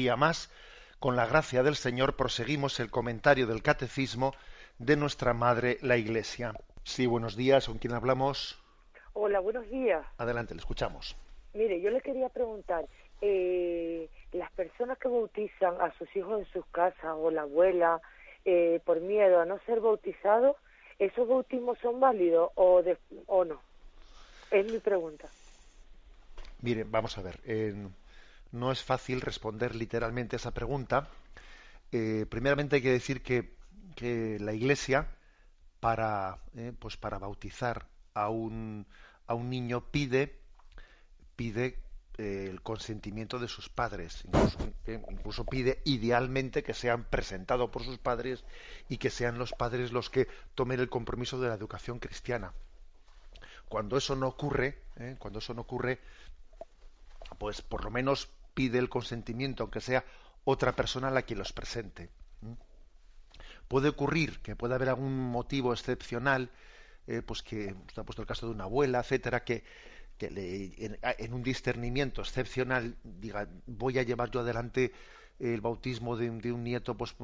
día más, con la gracia del Señor, proseguimos el comentario del Catecismo de nuestra Madre, la Iglesia. Sí, buenos días, ¿con quién hablamos? Hola, buenos días. Adelante, le escuchamos. Mire, yo le quería preguntar, las personas que bautizan a sus hijos en sus casas o la abuela por miedo a no ser bautizados, ¿esos bautismos son válidos o no? Es mi pregunta. Mire, vamos a ver, no es fácil responder literalmente a esa pregunta. Primeramente hay que decir que la Iglesia, para bautizar a un niño pide el consentimiento de sus padres, incluso pide idealmente que sean presentados por sus padres y que sean los padres los que tomen el compromiso de la educación cristiana. Cuando eso no ocurre, pues por lo menos pide el consentimiento, aunque sea otra persona a la que los presente. Puede ocurrir que pueda haber algún motivo excepcional, pues que usted ha puesto el caso de una abuela, etcétera, que en un discernimiento excepcional diga, voy a llevar yo adelante el bautismo de un nieto, pues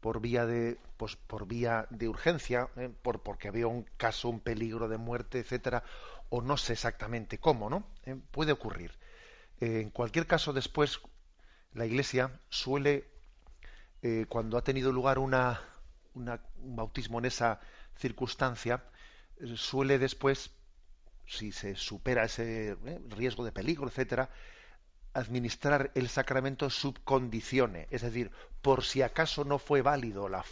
por vía de urgencia, porque veo un caso, un peligro de muerte, etcétera, o no sé exactamente cómo, ¿no? Puede ocurrir. En cualquier caso, después la Iglesia suele, cuando ha tenido lugar un bautismo en esa circunstancia, suele después, si se supera ese riesgo de peligro, etcétera, administrar el sacramento sub conditione, es decir, por si acaso no fue válido la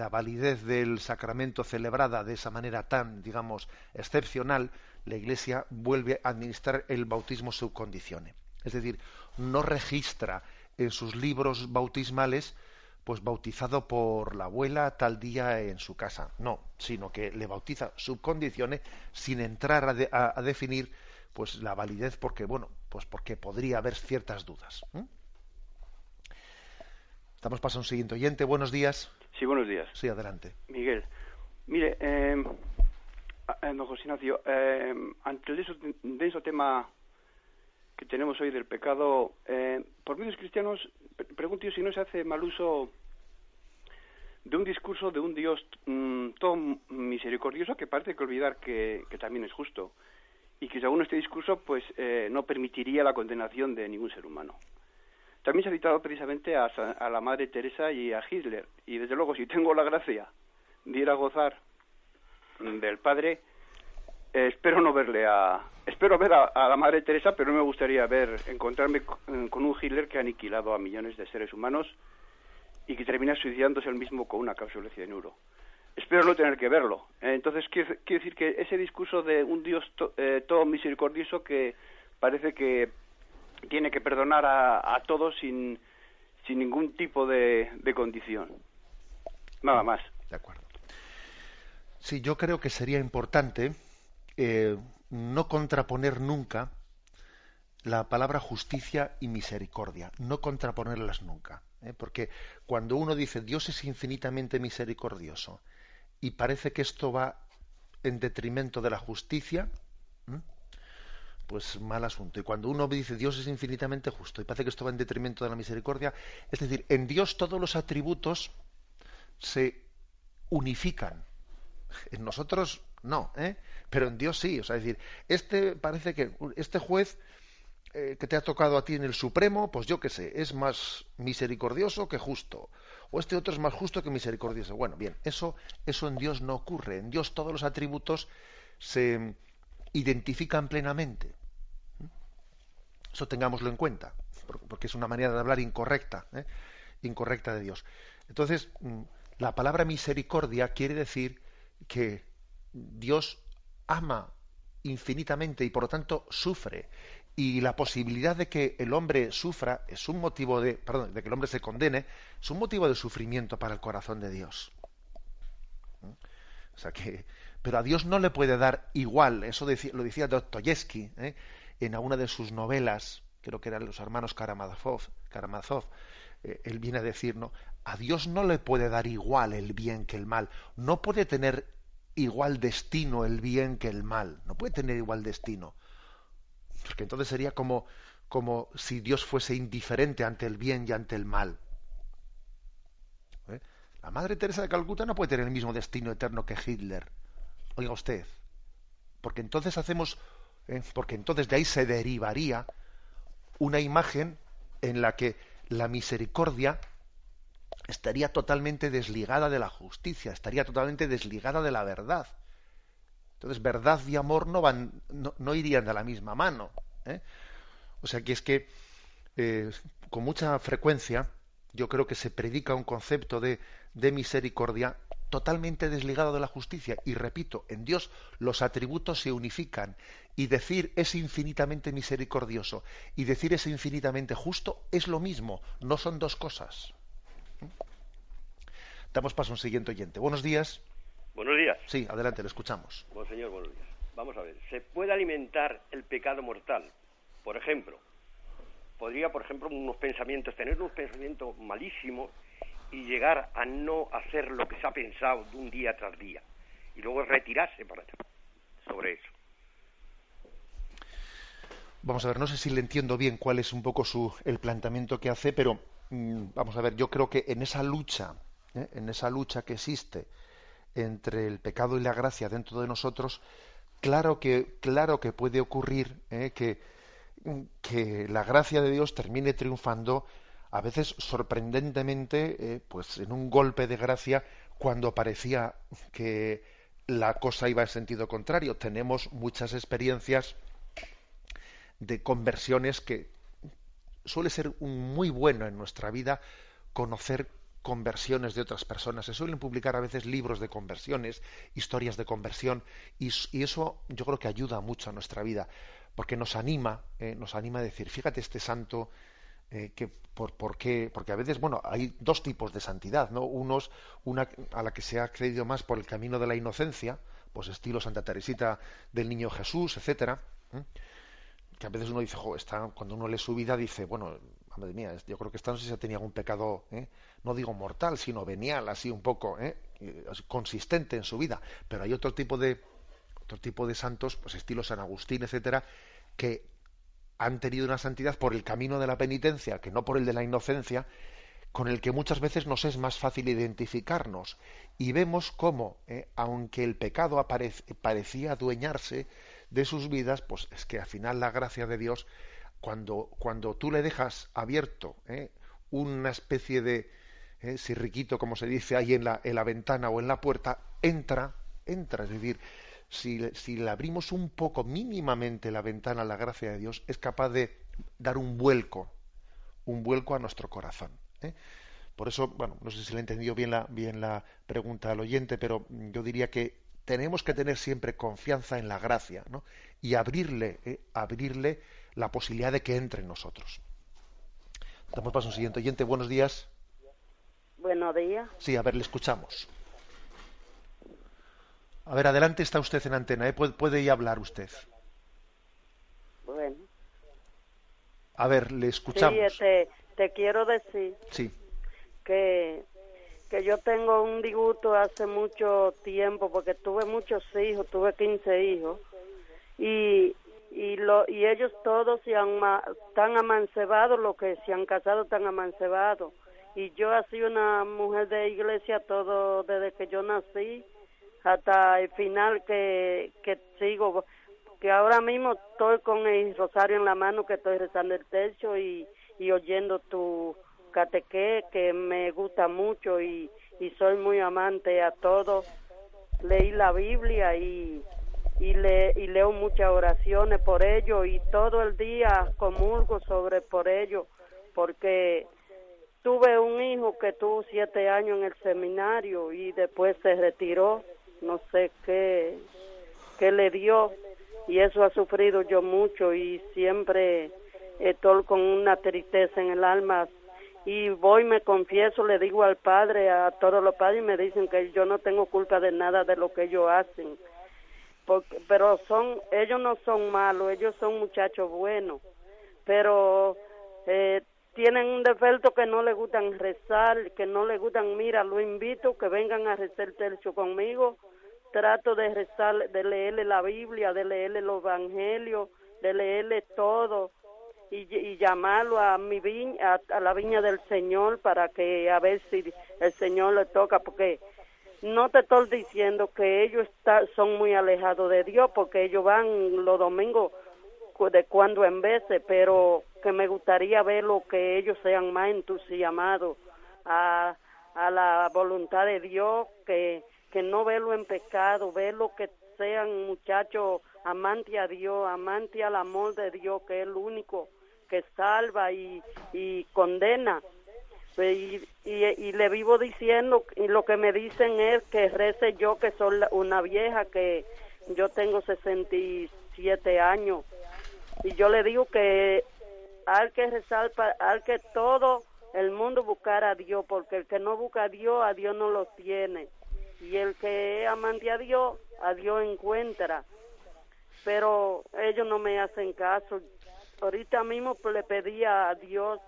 validez del sacramento celebrada de esa manera tan, digamos, excepcional, la Iglesia vuelve a administrar el bautismo sub conditione. Es decir, no registra en sus libros bautismales pues bautizado por la abuela tal día en su casa. No, sino que le bautiza sub conditione sin entrar a definir pues la validez porque podría haber ciertas dudas. Estamos pasando a un siguiente oyente. Buenos días. Sí, buenos días. Sí, adelante. Miguel, mire, don José Ignacio, ante el denso tema que tenemos hoy del pecado, por medios cristianos, pregunto yo si no se hace mal uso de un discurso de un Dios todo misericordioso que parece que olvidar que también es justo y que según este discurso pues no permitiría la condenación de ningún ser humano. También se ha citado precisamente a la Madre Teresa y a Hitler, y desde luego si tengo la gracia de ir a gozar del Padre, espero ver a la Madre Teresa, pero no me gustaría encontrarme con un Hitler que ha aniquilado a millones de seres humanos y que termina suicidándose él mismo con una cápsula de cianuro. Espero no tener que verlo. Entonces quiero decir que ese discurso de un Dios todo misericordioso que parece que tiene que perdonar a todos sin ningún tipo de condición. Nada más. De acuerdo. Sí, yo creo que sería importante no contraponer nunca la palabra justicia y misericordia, no contraponerlas nunca, porque cuando uno dice Dios es infinitamente misericordioso y parece que esto va en detrimento de la justicia, pues mal asunto. Y cuando uno dice Dios es infinitamente justo y parece que esto va en detrimento de la misericordia, es decir, en Dios todos los atributos se unifican. En nosotros no, pero en Dios sí. O sea, es decir, parece que este juez que te ha tocado a ti en el Supremo, pues yo qué sé, es más misericordioso que justo. O este otro es más justo que misericordioso. Bueno, bien, eso en Dios no ocurre. En Dios todos los atributos se identifican plenamente. Eso tengámoslo en cuenta, porque es una manera de hablar incorrecta de Dios. Entonces, la palabra misericordia quiere decir que Dios ama infinitamente y por lo tanto sufre. Y la posibilidad de que el hombre sufra es un motivo de que el hombre se condene, es un motivo de sufrimiento para el corazón de Dios. O sea pero a Dios no le puede dar igual. Eso lo decía Dostoyevsky, en alguna de sus novelas, creo que eran los hermanos Karamazov. Él viene a decir, ¿no? A Dios no le puede dar igual el bien que el mal. No puede tener igual destino el bien que el mal. No puede tener igual destino. Porque entonces sería como como si Dios fuese indiferente ante el bien y ante el mal. ¿Eh? La Madre Teresa de Calcuta no puede tener el mismo destino eterno que Hitler. Oiga usted, porque entonces porque entonces de ahí se derivaría una imagen en la que la misericordia estaría totalmente desligada de la justicia, estaría totalmente desligada de la verdad. Entonces, verdad y amor no irían de la misma mano. ¿Eh? O sea que es que con mucha frecuencia yo creo que se predica un concepto de misericordia totalmente desligado de la justicia. Y repito, en Dios los atributos se unifican. Y decir es infinitamente misericordioso y decir es infinitamente justo es lo mismo, no son dos cosas. Damos paso a un siguiente oyente. Buenos días. Buenos días. Sí, adelante, le escuchamos. Monseñor, buenos días. Vamos a ver, ¿se puede alimentar el pecado mortal? Por ejemplo, podría, tener unos pensamientos malísimos y llegar a no hacer lo que se ha pensado de un día tras día y luego retirarse para atrás sobre eso. Vamos a ver, no sé si le entiendo bien cuál es un poco el planteamiento que hace, pero vamos a ver, yo creo que en esa lucha que existe entre el pecado y la gracia dentro de nosotros, claro que puede ocurrir que la gracia de Dios termine triunfando, a veces sorprendentemente, pues en un golpe de gracia, cuando parecía que la cosa iba en sentido contrario. Tenemos muchas experiencias de conversiones que suele ser muy bueno en nuestra vida conocer conversiones de otras personas. Se suelen publicar a veces libros de conversiones, historias de conversión, y eso yo creo que ayuda mucho a nuestra vida, porque nos anima a decir, fíjate este santo, ¿por qué? Porque a veces, bueno, hay dos tipos de santidad, ¿no? Una a la que se ha accedido más por el camino de la inocencia, pues estilo Santa Teresita del Niño Jesús, etcétera, que a veces uno dice, cuando uno lee su vida dice, bueno, madre mía, yo creo que esta no sé si tenía algún pecado, no digo mortal, sino venial, así un poco, consistente en su vida. Pero hay otro tipo de santos, pues estilo San Agustín, etcétera, que han tenido una santidad por el camino de la penitencia, que no por el de la inocencia, con el que muchas veces nos es más fácil identificarnos. Y vemos cómo, aunque el pecado parecía adueñarse de sus vidas, pues es que al final la gracia de Dios, cuando tú le dejas abierto una especie de sirriquito, como se dice ahí en la ventana o en la puerta, entra, es decir, si le abrimos un poco mínimamente la ventana a la gracia de Dios, es capaz de dar un vuelco a nuestro corazón. Por eso, bueno, no sé si le he entendido bien la pregunta al oyente, pero yo diría que tenemos que tener siempre confianza en la gracia, ¿no? Y abrirle la posibilidad de que entre en nosotros. Damos paso a un siguiente oyente. Buenos días. Buenos días. Sí, a ver, le escuchamos. A ver, adelante, está usted en antena, puede ya hablar usted. Bueno. A ver, le escuchamos. Sí, te quiero decir sí. que yo tengo un disgusto hace mucho tiempo porque tuve muchos hijos, tuve 15 hijos y ellos todos están amancebados, los que se han casado están amancebados, y yo he sido una mujer de iglesia todo desde que yo nací hasta el final que sigo, que ahora mismo estoy con el rosario en la mano, que estoy rezando el tercio y oyendo tu catequés, que me gusta mucho y soy muy amante a todo. Leí la Biblia y leo muchas oraciones por ello, y todo el día comulgo por ello, porque tuve un hijo que tuvo 7 años en el seminario y después se retiró, no sé qué le dio, y eso ha sufrido yo mucho, y siempre estoy con una tristeza en el alma. Y me confieso, le digo al padre, a todos los padres, y me dicen que yo no tengo culpa de nada de lo que ellos hacen. Pero ellos no son malos, ellos son muchachos buenos. Pero tienen un defecto, que no les gustan rezar, que no les gustan. Mira, lo invito que vengan a rezar el tercio conmigo. Trato de rezar, de leerle la Biblia, de leerle los evangelios, de leerle todo. y llamarlo a mi viña, a la viña del Señor, para que a ver si el Señor le toca, porque no te estoy diciendo que ellos son muy alejados de Dios, porque ellos van los domingos de cuando en veces, pero que me gustaría verlo, que ellos sean más entusiasmados a la voluntad de Dios, que no verlo en pecado, verlo que sean muchachos amantes a Dios, amantes al amor de Dios, que es el único que salva y condena. Y le vivo diciendo, y lo que me dicen es que rece yo, que soy una vieja, que yo tengo 67 años, y yo le digo que hay que rezar, hay que todo el mundo buscar a Dios, porque el que no busca a Dios no lo tiene, y el que es amante a Dios encuentra, pero ellos no me hacen caso. Ahorita mismo le pedí a Dios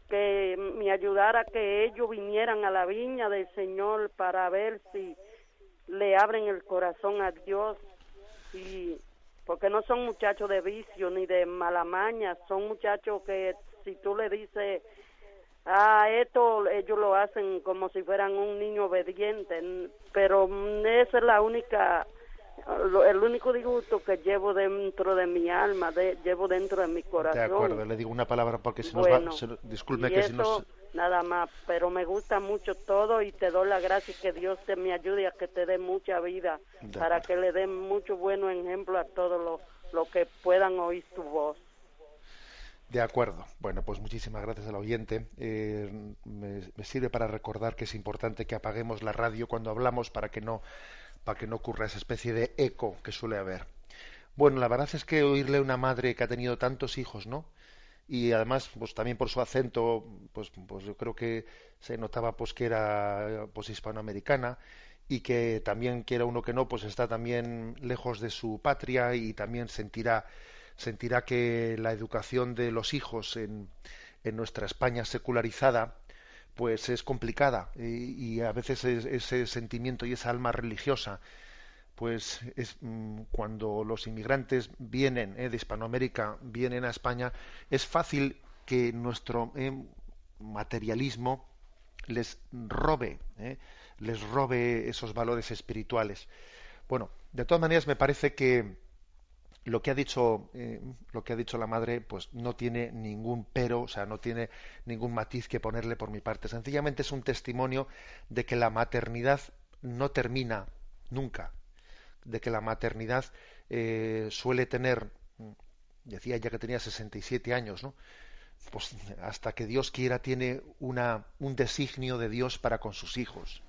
que me ayudara, que ellos vinieran a la viña del Señor para ver si le abren el corazón a Dios, y porque no son muchachos de vicio ni de mala maña, son muchachos que si tú le dices esto, ellos lo hacen como si fueran un niño obediente, pero esa es el único disgusto que llevo dentro de mi alma, llevo dentro de mi corazón. De acuerdo, le digo una palabra porque si bueno, nos va, disculpe y que eso, si nos... nada más, pero me gusta mucho todo y te doy la gracia y que Dios te me ayude a que te dé mucha vida, para que le den mucho bueno ejemplo a todos los que puedan oír tu voz. De acuerdo. Bueno, pues muchísimas gracias al oyente. Me sirve para recordar que es importante que apaguemos la radio cuando hablamos para que no ocurra esa especie de eco que suele haber. Bueno, la verdad es que oírle a una madre que ha tenido tantos hijos, ¿no? Y además, pues también por su acento, pues yo creo que se notaba pues que era pues hispanoamericana, y que también, quiera uno que no, pues está también lejos de su patria, y también sentirá que la educación de los hijos en nuestra España secularizada pues es complicada, y a veces ese sentimiento y esa alma religiosa pues es cuando los inmigrantes vienen de Hispanoamérica, vienen a España, es fácil que nuestro materialismo les robe esos valores espirituales. Bueno, de todas maneras me parece que lo que ha dicho la madre pues no tiene ningún pero, o sea, no tiene ningún matiz que ponerle por mi parte. Sencillamente es un testimonio de que la maternidad no termina nunca, de que la maternidad suele tener, decía ella que tenía 67 años, ¿no? Pues hasta que Dios quiera tiene un designio de Dios para con sus hijos.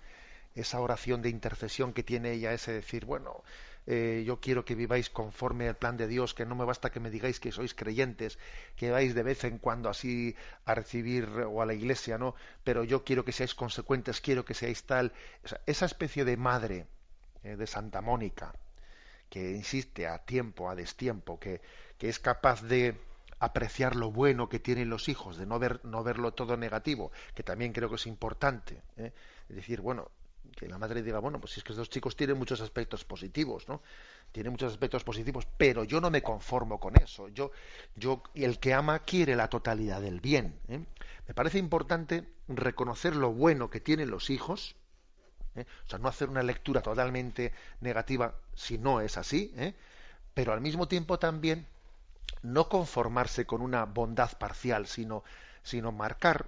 Esa oración de intercesión que tiene ella, ese decir, bueno, yo quiero que viváis conforme al plan de Dios, que no me basta que me digáis que sois creyentes, que vais de vez en cuando así a recibir o a la iglesia, ¿no? Pero yo quiero que seáis consecuentes, quiero que seáis tal. O sea, esa especie de madre de Santa Mónica, que insiste a tiempo, a destiempo, que es capaz de apreciar lo bueno que tienen los hijos, de no verlo todo negativo, que también creo que es importante, ¿eh? Es decir, bueno, que la madre diga, bueno, pues si es que estos chicos tienen muchos aspectos positivos, ¿no? Tienen muchos aspectos positivos, pero yo no me conformo con eso. Y el que ama quiere la totalidad del bien, ¿eh? Me parece importante reconocer lo bueno que tienen los hijos, ¿eh? O sea, no hacer una lectura totalmente negativa si no es así, ¿eh? Pero al mismo tiempo también no conformarse con una bondad parcial, sino marcar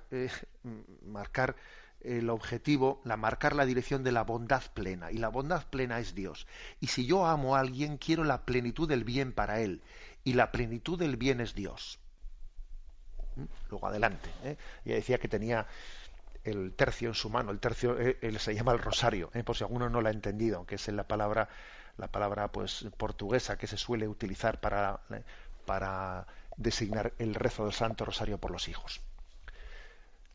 el objetivo, marcar la dirección de la bondad plena, y la bondad plena es Dios. Y si yo amo a alguien, quiero la plenitud del bien para él, y la plenitud del bien es Dios. Luego adelante, ¿eh? Ella decía que tenía el tercio en su mano, el tercio se llama el rosario, por si alguno no lo ha entendido, que es la palabra pues portuguesa que se suele utilizar para designar el rezo del Santo Rosario por los hijos.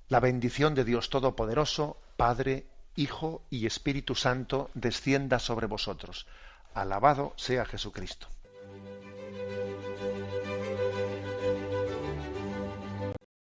La bendición de Dios Todopoderoso, Padre, Hijo y Espíritu Santo, descienda sobre vosotros. Alabado sea Jesucristo.